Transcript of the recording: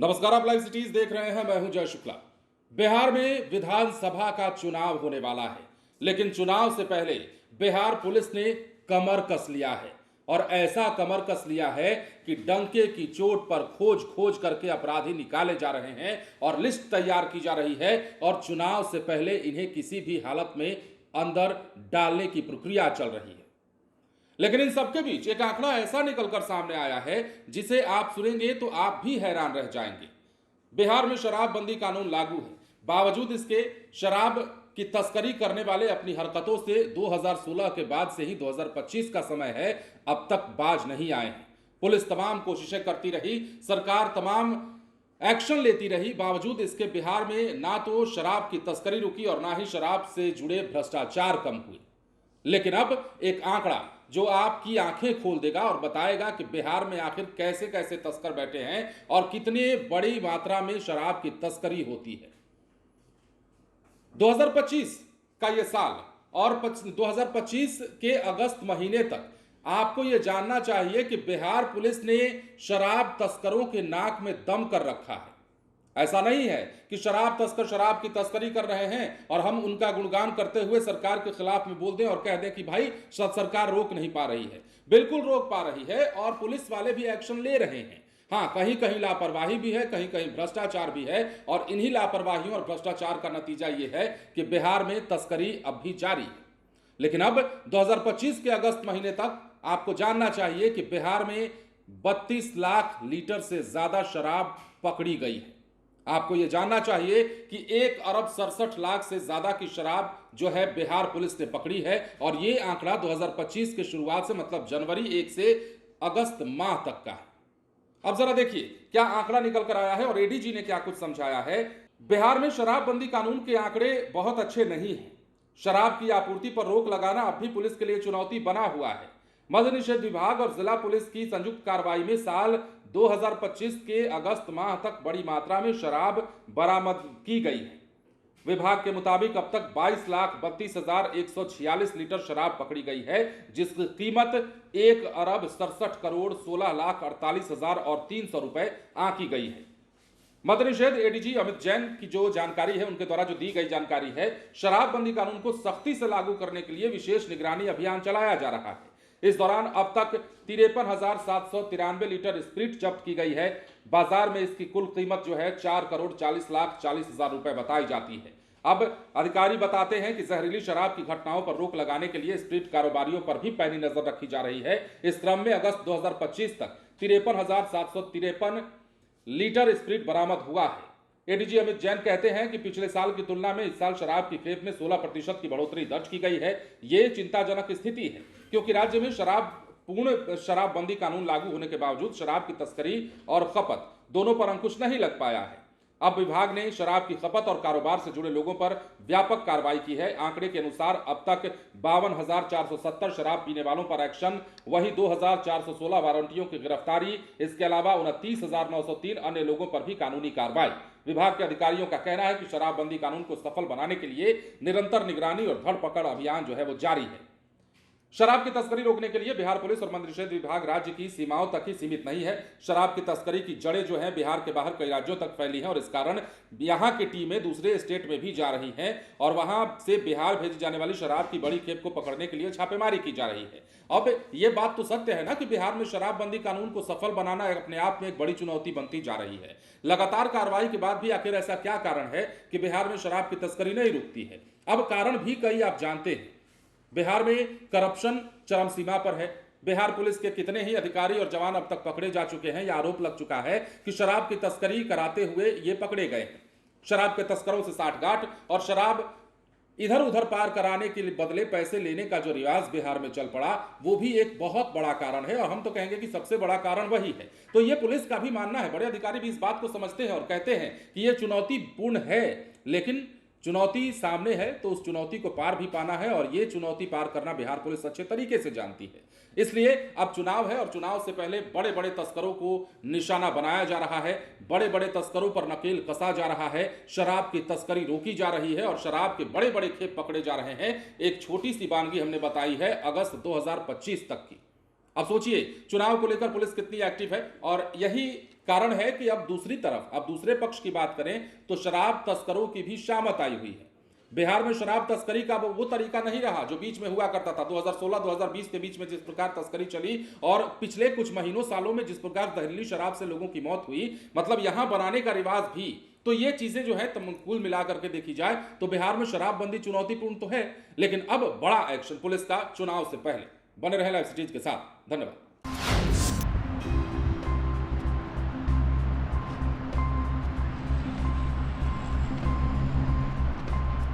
नमस्कार, आप live cities देख रहे हैं। मैं हूं जय शुक्ला। बिहार में विधानसभा का चुनाव होने वाला है, लेकिन चुनाव से पहले बिहार पुलिस ने कमर कस लिया है और ऐसा कमर कस लिया है कि डंके की चोट पर खोज खोज करके अपराधी निकाले जा रहे हैं और लिस्ट तैयार की जा रही है और चुनाव से पहले इन्हें किसी भी हालत में अंदर डालने की प्रक्रिया चल रही है। लेकिन इन सबके बीच एक आंकड़ा ऐसा निकलकर सामने आया है जिसे आप सुनेंगे तो आप भी हैरान रह जाएंगे। बिहार में शराबबंदी कानून लागू है, बावजूद इसके शराब की तस्करी करने वाले अपनी हरकतों से 2016 के बाद से ही 2025 का समय है, अब तक बाज नहीं आए हैं। पुलिस तमाम कोशिशें करती रही, सरकार तमाम एक्शन लेती रही, बावजूद इसके बिहार में ना तो शराब की तस्करी रुकी और ना ही शराब से जुड़े भ्रष्टाचार कम हुए। लेकिन अब एक आंकड़ा जो आपकी आंखें खोल देगा और बताएगा कि बिहार में आखिर कैसे कैसे तस्कर बैठे हैं और कितनी बड़ी मात्रा में शराब की तस्करी होती है। 2025 का यह साल और 2025 के अगस्त महीने तक आपको यह जानना चाहिए कि बिहार पुलिस ने शराब तस्करों के नाक में दम कर रखा है। ऐसा नहीं है कि शराब तस्कर शराब की तस्करी कर रहे हैं और हम उनका गुणगान करते हुए सरकार के खिलाफ में बोल दें और कह दें कि भाई सरकार रोक नहीं पा रही है। बिल्कुल रोक पा रही है और पुलिस वाले भी एक्शन ले रहे हैं। हाँ, कहीं कहीं लापरवाही भी है, कहीं कहीं भ्रष्टाचार भी है और इन्हीं लापरवाहियों और भ्रष्टाचार का नतीजा यह है कि बिहार में तस्करी अब भी जारी है। लेकिन अब 2025 के अगस्त महीने तक आपको जानना चाहिए कि बिहार में 32 लाख लीटर से ज्यादा शराब पकड़ी गई है। आपको यह जानना चाहिए कि 1 अरब 67 लाख से ज्यादा की शराब जो है बिहार पुलिस ने पकड़ी है और यह आंकड़ा 2025 के शुरुआत से मतलब जनवरी 1 से अगस्त माह तक का है। अब जरा देखिए क्या आंकड़ा निकल कर आया है और एडीजी ने क्या कुछ समझाया है। बिहार में शराबबंदी कानून के आंकड़े बहुत अच्छे नहीं हैं। शराब की आपूर्ति पर रोक लगाना अब भी पुलिस के लिए चुनौती बना हुआ है। मद्य निषेध विभाग और जिला पुलिस की संयुक्त कार्रवाई में साल 2025 के अगस्त माह तक बड़ी मात्रा में शराब बरामद की गई है। विभाग के मुताबिक अब तक 22,32,146 लीटर शराब पकड़ी गई है, जिसकी कीमत 1 अरब 67 करोड़ 16 लाख 48,300 रुपए आंकी गई है। मद्य निषेध एडीजी अमित जैन की जो जानकारी है, उनके द्वारा जो दी गई जानकारी है, शराबबंदी कानून को सख्ती से लागू करने के लिए विशेष निगरानी अभियान चलाया जा रहा है। इस दौरान अब तक 53,793 लीटर स्प्रिट जब्त की गई है। बाजार में इसकी कुल कीमत जो है 4 करोड़ 40 लाख 40 हजार रुपए बताई जाती है। अब अधिकारी बताते हैं कि जहरीली शराब की घटनाओं पर रोक लगाने के लिए स्प्रिट कारोबारियों पर भी पैनी नजर रखी जा रही है। इस क्रम में अगस्त 2025 तक 53,753 लीटर स्प्रिट बरामद हुआ है। एडीजी अमित जैन कहते हैं कि पिछले साल की तुलना में इस साल शराब की खेप में 16% की बढ़ोतरी दर्ज की गई है। ये चिंताजनक स्थिति है क्योंकि राज्य में पूर्ण शराबबंदी कानून लागू होने के बावजूद शराब की तस्करी और खपत दोनों पर अंकुश नहीं लग पाया है। अब विभाग ने शराब की खपत और कारोबार से जुड़े लोगों पर व्यापक कार्रवाई की है। आंकड़े के अनुसार अब तक 52,470 शराब पीने वालों पर एक्शन, वहीं 2,416 वारंटियों की गिरफ्तारी, इसके अलावा 29,903 अन्य लोगों पर भी कानूनी कार्रवाई। विभाग के अधिकारियों का कहना है कि शराबबंदी कानून को सफल बनाने के लिए निरंतर निगरानी और धरपकड़ अभियान जो है वो जारी है। शराब की तस्करी रोकने के लिए बिहार पुलिस और मद्य निषेध विभाग राज्य की सीमाओं तक ही सीमित नहीं है। शराब की तस्करी की जड़ें जो हैं बिहार के बाहर कई राज्यों तक फैली हैं और इस कारण यहां की टीमें दूसरे स्टेट में भी जा रही हैं और वहां से बिहार भेजी जाने वाली शराब की बड़ी खेप को पकड़ने के लिए छापेमारी की जा रही है। अब यह बात तो सत्य है ना कि बिहार में शराबबंदी कानून को सफल बनाना अपने आप में एक बड़ी चुनौती बनती जा रही है। लगातार कार्रवाई के बाद भी आखिर ऐसा क्या कारण है कि बिहार में शराब की तस्करी नहीं रुकती है। अब कारण भी कई आप जानते हैं। बिहार में करप्शन चरम सीमा पर है। बिहार पुलिस के कितने ही अधिकारी और जवान अब तक पकड़े जा चुके हैं या आरोप लग चुका है कि शराब की तस्करी कराते हुए ये पकड़े गए हैं। शराब के तस्करों से साठगांठ और शराब इधर उधर पार कराने के बदले पैसे लेने का जो रिवाज बिहार में चल पड़ा, वो भी एक बहुत बड़ा कारण है और हम तो कहेंगे कि सबसे बड़ा कारण वही है। तो ये पुलिस का भी मानना है, बड़े अधिकारी भी इस बात को समझते हैं और कहते हैं कि ये चुनौतीपूर्ण है, लेकिन चुनौती सामने है तो उस चुनौती को पार भी पाना है और ये चुनौती पार करना बिहार पुलिस अच्छे तरीके से जानती है। इसलिए अब चुनाव है और चुनाव से पहले बड़े बड़े तस्करों को निशाना बनाया जा रहा है, बड़े बड़े तस्करों पर नकेल कसा जा रहा है, शराब की तस्करी रोकी जा रही है और शराब के बड़े बड़े खेप पकड़े जा रहे हैं। एक छोटी सी वानगी हमने बताई है अगस्त 2025 तक की। अब सोचिए चुनाव को लेकर पुलिस कितनी एक्टिव है और यही कारण है कि अब दूसरी तरफ, अब दूसरे पक्ष की बात करें तो शराब तस्करों की भी शामत आई हुई है। बिहार में शराब तस्करी का वो तरीका नहीं रहा जो बीच में हुआ करता था। 2016-2020 के बीच में जिस प्रकार तस्करी चली और पिछले कुछ महीनों सालों में जिस प्रकार जहरीली शराब से लोगों की मौत हुई, मतलब यहां बनाने का रिवाज भी, तो ये चीजें जो है कुल मिलाकर के देखी जाए तो बिहार में शराबबंदी चुनौतीपूर्ण तो है, लेकिन अब बड़ा एक्शन पुलिस का चुनाव से पहले। बने रहे लाइव सिटीज के साथ। धन्यवाद।